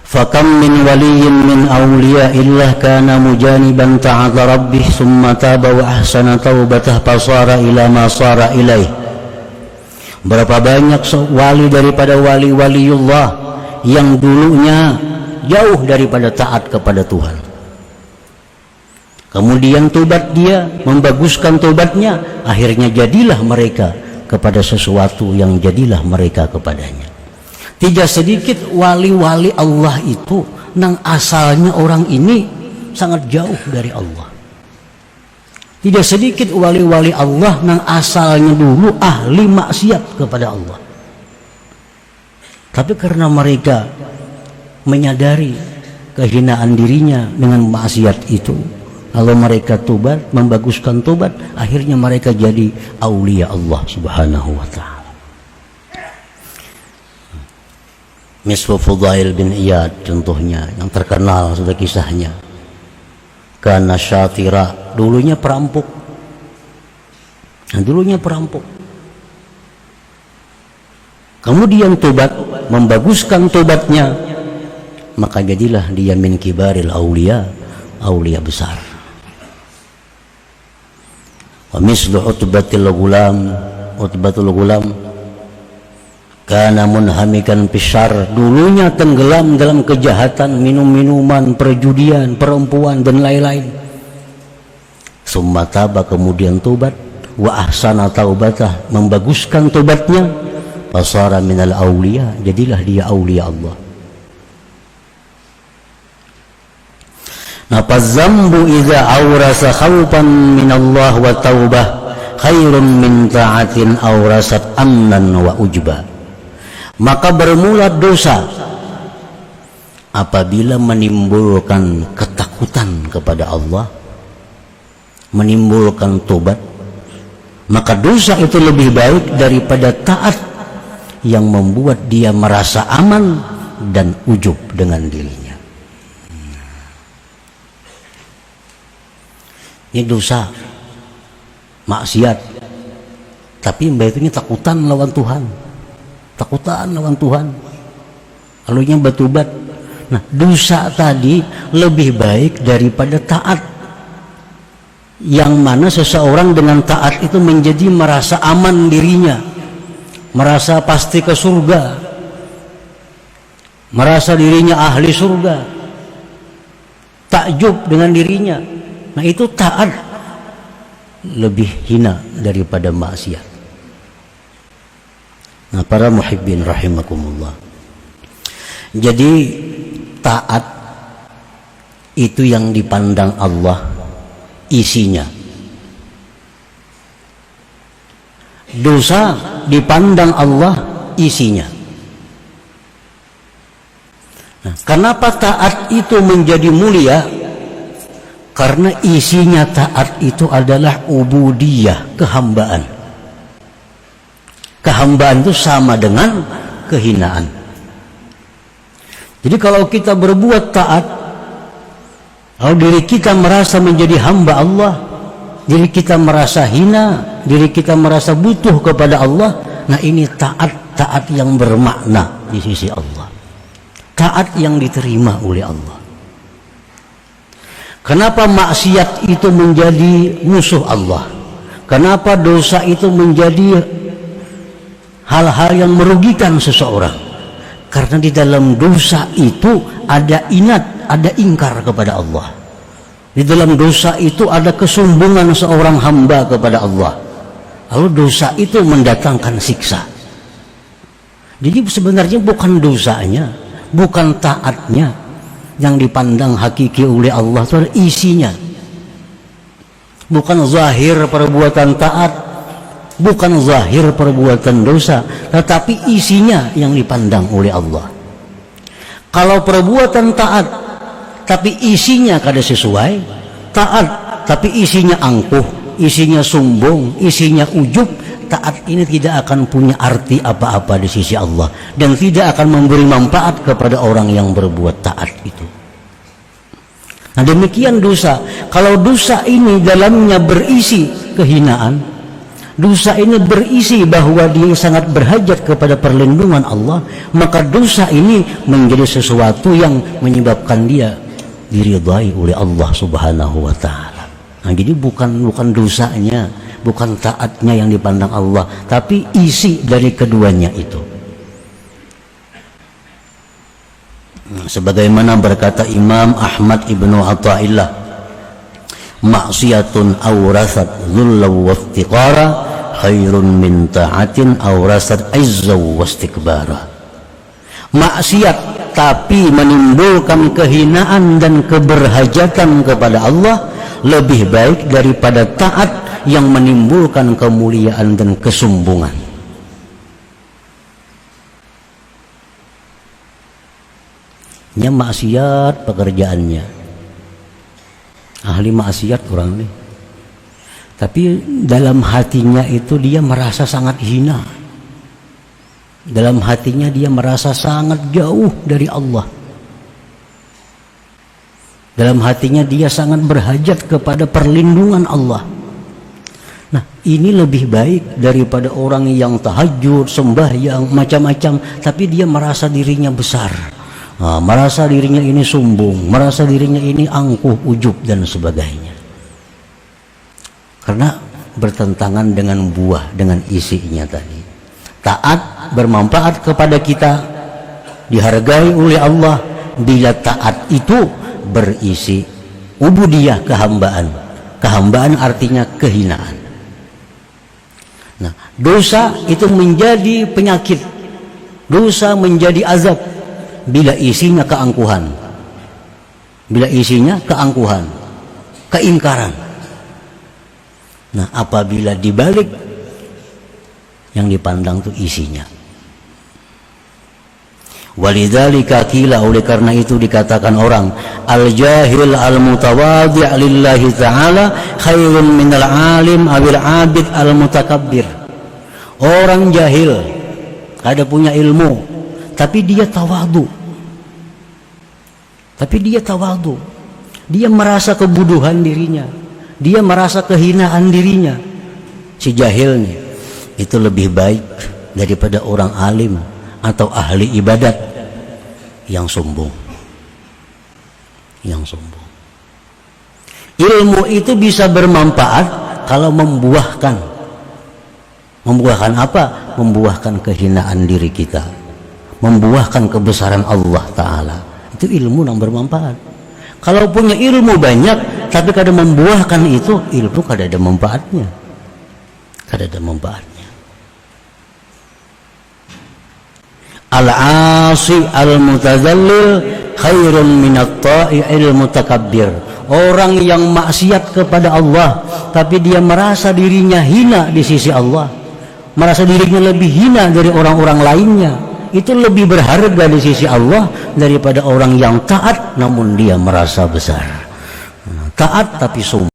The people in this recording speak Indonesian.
Fakam min waliyyin min awliya'illah kana mujaniban ta'ata rabbih summa taba wa ahsana taubatah fasara ila ma sara ilaih. Berapa banyak wali daripada wali-waliullah yang dulunya jauh daripada taat kepada Tuhan, kemudian tobat dia, membaguskan tobatnya, akhirnya jadilah mereka kepada sesuatu yang jadilah mereka kepadanya. Tidak sedikit wali-wali Allah itu nang asalnya orang ini sangat jauh dari Allah. Tidak sedikit wali-wali Allah nang asalnya dulu ahli maksiat kepada Allah. Tapi karena mereka menyadari kehinaan dirinya dengan maksiat itu, lalu mereka tobat, membaguskan tobat, akhirnya mereka jadi aulia Allah Subhanahu wa ta'ala. Miswa Fudail bin Iyad contohnya yang terkenal sudah kisahnya. Karena syatira, dulunya perampok. Kemudian tobat, membaguskan tobatnya, maka jadilah dia min kibaril aulia, aulia besar. Wa mislu utbatul gulam kana munhamikan pisyar, dulunya tenggelam dalam kejahatan, minum-minuman, perjudian, perempuan dan lain-lain. Summa taba, kemudian tobat, wa ahsana taubatah, membaguskan tobatnya, fasara minal aulia, jadilah dia aulia Allah. Nafaz zambu idza awrasa khawfan minallah wa taubah khairun min ta'atin awrasat amnan wa ujba. Maka bermula dosa apabila menimbulkan ketakutan kepada Allah, menimbulkan tobat, maka dosa itu lebih baik daripada taat yang membuat dia merasa aman dan ujub dengan dirinya. Ini dosa, maksiat, tapi mbak itu takutan lawan Tuhan. Lalunya bertobat. Nah, dosa tadi lebih baik daripada taat, yang mana seseorang dengan taat itu menjadi merasa aman dirinya, merasa pasti ke surga, merasa dirinya ahli surga, takjub dengan dirinya. Nah, itu taat lebih hina daripada maksiat. Nah, para muhibbin rahimakumullah, jadi taat itu yang dipandang Allah isinya, dosa dipandang Allah isinya. Nah, kenapa taat itu menjadi mulia? Karena isinya taat itu adalah ubudiyah, kehambaan. Kehambaan itu sama dengan kehinaan. Jadi kalau kita berbuat taat, kalau diri kita merasa menjadi hamba Allah, diri kita merasa hina, diri kita merasa butuh kepada Allah, nah ini taat yang bermakna di sisi Allah, taat yang diterima oleh Allah. Kenapa maksiat itu menjadi musuh Allah? Kenapa dosa itu menjadi hal-hal yang merugikan seseorang? Karena di dalam dosa itu ada inat, ada ingkar kepada Allah. Di dalam dosa itu ada kesombongan seorang hamba kepada Allah. Lalu dosa itu mendatangkan siksa. Jadi sebenarnya bukan dosanya, bukan taatnya yang dipandang hakiki oleh Allah, itu adalah isinya. Bukan zahir perbuatan taat, bukan zahir perbuatan dosa, tetapi isinya yang dipandang oleh Allah. Kalau perbuatan taat tapi isinya kada sesuai, taat tapi isinya angkuh, isinya sombong, isinya ujub, taat ini tidak akan punya arti apa-apa di sisi Allah dan tidak akan memberi manfaat kepada orang yang berbuat taat itu. Nah, demikian dosa. Kalau dosa ini dalamnya berisi kehinaan, dosa ini berisi bahwa dia sangat berhajat kepada perlindungan Allah, maka dosa ini menjadi sesuatu yang menyebabkan dia diridhai oleh Allah Subhanahu wa taala. Nah, jadi bukan dosanya, bukan taatnya yang dipandang Allah, tapi isi dari keduanya itu. Sebagaimana berkata Imam Ahmad ibnu Athaillah, maksiatun awrasat dhulla wa iftiqara khairun min ta'atin awrasat izza wa istikbara. Maksiat tapi menimbulkan kehinaan dan keberhajatan kepada Allah lebih baik daripada taat yang menimbulkan kemuliaan dan kesombongan. Nya maksiat pekerjaannya, ahli maksiat orang ini, tapi dalam hatinya itu dia merasa sangat hina, dalam hatinya dia merasa sangat jauh dari Allah, dalam hatinya dia sangat berhajat kepada perlindungan Allah. Nah, ini lebih baik daripada orang yang tahajud, sembahyang, macam-macam, tapi dia merasa dirinya besar. Nah, merasa dirinya ini sombong, merasa dirinya ini angkuh, ujub dan sebagainya. Karena bertentangan dengan buah, dengan isinya tadi. Taat bermanfaat kepada kita, dihargai oleh Allah bila taat itu berisi ubudiyah, kehambaan. Kehambaan artinya kehinaan. Nah, dosa itu menjadi penyakit, dosa menjadi azab bila isinya keangkuhan, bila isinya keangkuhan, keingkaran. Nah, apabila dibalik yang dipandang itu isinya. Walidzalika qila, oleh karena itu dikatakan orang al-jahil al-mutawadhi' lillahi ta'ala khairun minal alim awil abid al-mutakabbir. Orang jahil, ada punya ilmu, tapi dia tawadhu. Dia merasa kebuduhan dirinya, dia merasa kehinaan dirinya. Si jahil nih itu lebih baik daripada orang alim atau ahli ibadat yang sombong. Ilmu itu bisa bermanfaat kalau membuahkan apa? Membuahkan kehinaan diri kita, membuahkan kebesaran Allah Ta'ala. Itu ilmu yang bermanfaat. Kalau punya ilmu banyak tapi kada membuahkan itu, ilmu kada ada manfaatnya. Al-asi al-mutazallil khairun minat ta'i'il mutakabbir. Orang yang maksiat kepada Allah tapi dia merasa dirinya hina di sisi Allah, merasa dirinya lebih hina dari orang-orang lainnya, itu lebih berharga di sisi Allah daripada orang yang taat namun dia merasa besar. Taat tapi sombong.